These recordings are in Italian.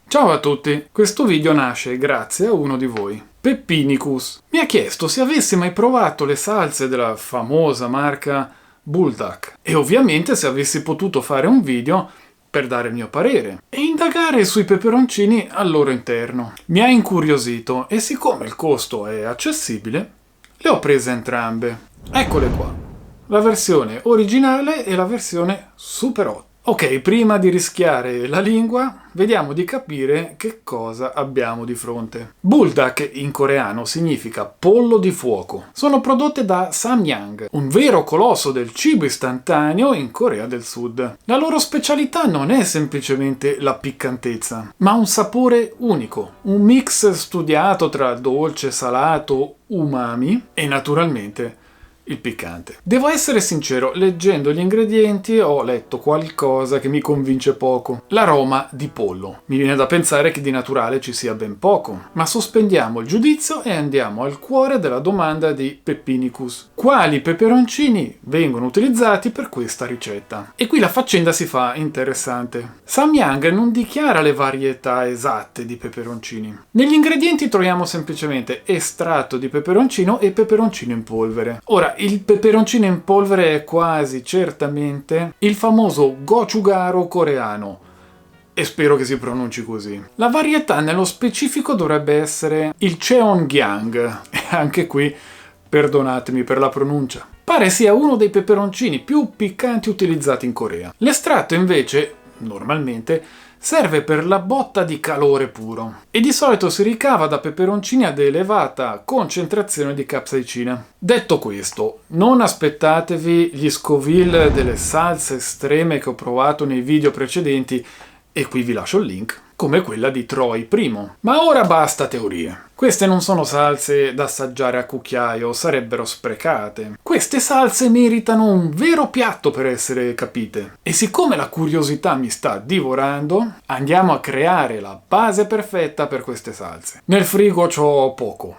Ciao a tutti, questo video nasce grazie a uno di voi. Peppinicus mi ha chiesto se avessi mai provato le salse della famosa marca Bulldog e ovviamente se avessi potuto fare un video per dare il mio parere e indagare sui peperoncini al loro interno. Mi ha incuriosito e siccome il costo è accessibile, le ho prese entrambe. Eccole qua, la versione originale e la versione Super Hot. Ok, prima di rischiare la lingua, vediamo di capire che cosa abbiamo di fronte. Bulldog in coreano significa pollo di fuoco. Sono prodotte da Samyang, un vero colosso del cibo istantaneo in Corea del Sud. La loro specialità non è semplicemente la piccantezza, ma un sapore unico, un mix studiato tra dolce, salato, umami e naturalmente il piccante. Devo essere sincero, leggendo gli ingredienti ho letto qualcosa che mi convince poco. L'aroma di pollo. Mi viene da pensare che di naturale ci sia ben poco. Ma sospendiamo il giudizio e andiamo al cuore della domanda di Peppinicus. Quali peperoncini vengono utilizzati per questa ricetta? E qui la faccenda si fa interessante. Samyang non dichiara le varietà esatte di peperoncini. Negli ingredienti troviamo semplicemente estratto di peperoncino e peperoncino in polvere. Ora, il peperoncino in polvere è quasi certamente il famoso gochujang coreano, e spero che si pronunci così. La varietà nello specifico dovrebbe essere il cheongyang, e anche qui perdonatemi per la pronuncia. Pare sia uno dei peperoncini più piccanti utilizzati in Corea. L'estratto invece, normalmente, serve per la botta di calore puro e di solito si ricava da peperoncini ad elevata concentrazione di capsaicina. Detto questo, non aspettatevi gli Scoville delle salse estreme che ho provato nei video precedenti, e qui vi lascio il link, come quella di Troy primo. Ma ora basta teorie. Queste non sono salse da assaggiare a cucchiaio, sarebbero sprecate. Queste salse meritano un vero piatto per essere capite. E siccome la curiosità mi sta divorando, andiamo a creare la base perfetta per queste salse. Nel frigo c'ho poco: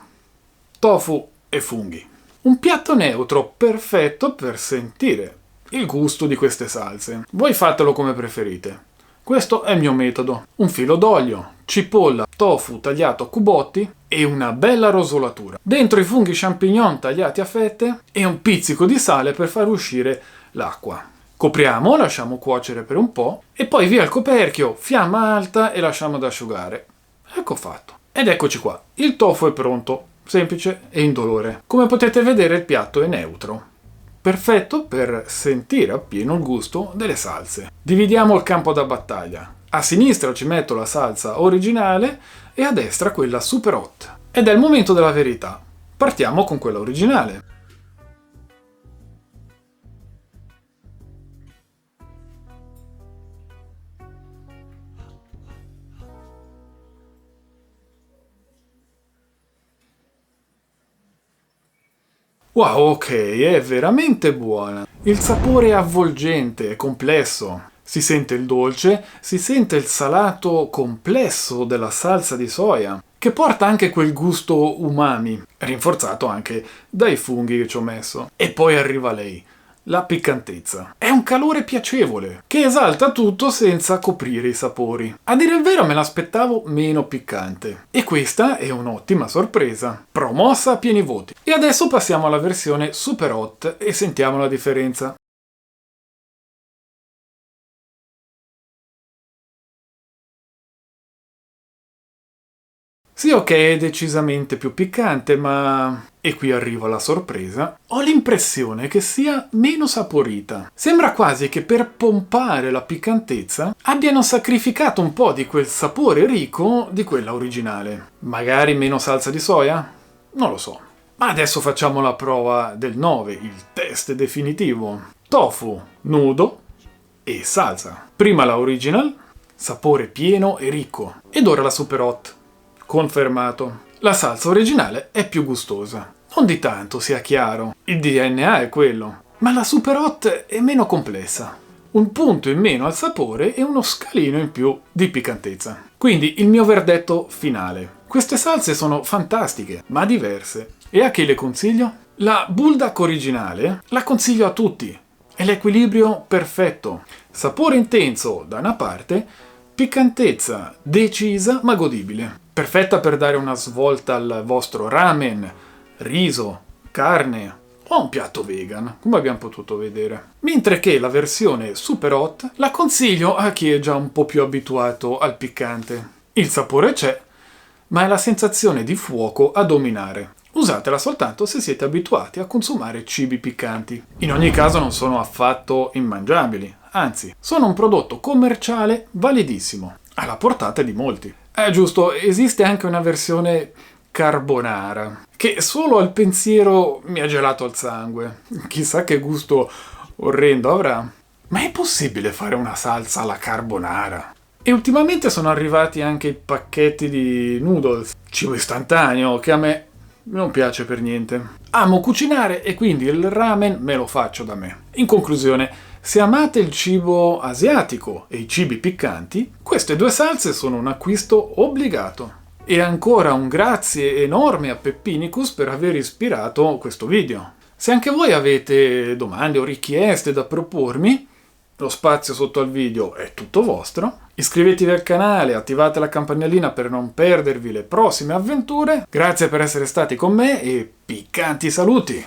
tofu e funghi. Un piatto neutro perfetto per sentire il gusto di queste salse. Voi fatelo come preferite. Questo è il mio metodo. Un filo d'olio, cipolla, tofu tagliato a cubotti e una bella rosolatura. Dentro i funghi champignon tagliati a fette e un pizzico di sale per far uscire l'acqua. Copriamo, lasciamo cuocere per un po' e poi via il coperchio, fiamma alta e lasciamo ad asciugare. Ecco fatto. Ed eccoci qua. Il tofu è pronto, semplice e indolore. Come potete vedere il piatto è neutro. Perfetto per sentire appieno il gusto delle salse. Dividiamo il campo da battaglia. A sinistra ci metto la salsa originale e a destra quella Super Hot. Ed è il momento della verità. Partiamo con quella originale. Wow, ok, è veramente buona. Il sapore è avvolgente, è complesso. Si sente il dolce, si sente il salato complesso della salsa di soia, che porta anche quel gusto umami, rinforzato anche dai funghi che ci ho messo. E poi arriva lei, la piccantezza. È un calore piacevole, che esalta tutto senza coprire i sapori. A dire il vero me l'aspettavo meno piccante. E questa è un'ottima sorpresa, promossa a pieni voti. E adesso passiamo alla versione Super Hot e sentiamo la differenza. Sì, ok, è decisamente più piccante, ma... E qui arriva la sorpresa. Ho l'impressione che sia meno saporita. Sembra quasi che per pompare la piccantezza abbiano sacrificato un po' di quel sapore ricco di quella originale. Magari meno salsa di soia? Non lo so. Ma adesso facciamo la prova del 9, il test definitivo. Tofu nudo e salsa. Prima la original, sapore pieno e ricco. Ed ora la Super Hot. Confermato. La salsa originale è più gustosa. Non di tanto, sia chiaro. Il DNA è quello. Ma la Super Hot è meno complessa. Un punto in meno al sapore e uno scalino in più di piccantezza. Quindi il mio verdetto finale. Queste salse sono fantastiche, ma diverse. E a chi le consiglio? La Bulldog originale la consiglio a tutti. È l'equilibrio perfetto. Sapore intenso da una parte, Piccantezza decisa ma godibile. Perfetta per dare una svolta al vostro ramen, riso, carne o un piatto vegan, come abbiamo potuto vedere. Mentre che la versione super hot la consiglio a chi è già un po' più abituato al piccante. Il sapore c'è, ma è la sensazione di fuoco a dominare. Usatela soltanto se siete abituati a consumare cibi piccanti. In ogni caso non sono affatto immangiabili, anzi, sono un prodotto commerciale validissimo, alla portata di molti. Giusto, esiste anche una versione carbonara, che solo al pensiero mi ha gelato il sangue. Chissà che gusto orrendo avrà. Ma è possibile fare una salsa alla carbonara? E ultimamente sono arrivati anche i pacchetti di noodles, cibo istantaneo, che a me non piace per niente. Amo cucinare e quindi il ramen me lo faccio da me. In conclusione, se amate il cibo asiatico e i cibi piccanti, queste due salse sono un acquisto obbligato. E ancora un grazie enorme a Peppinicus per aver ispirato questo video. Se anche voi avete domande o richieste da propormi, lo spazio sotto al video è tutto vostro. Iscrivetevi al canale, attivate la campanellina per non perdervi le prossime avventure. Grazie per essere stati con me e piccanti saluti!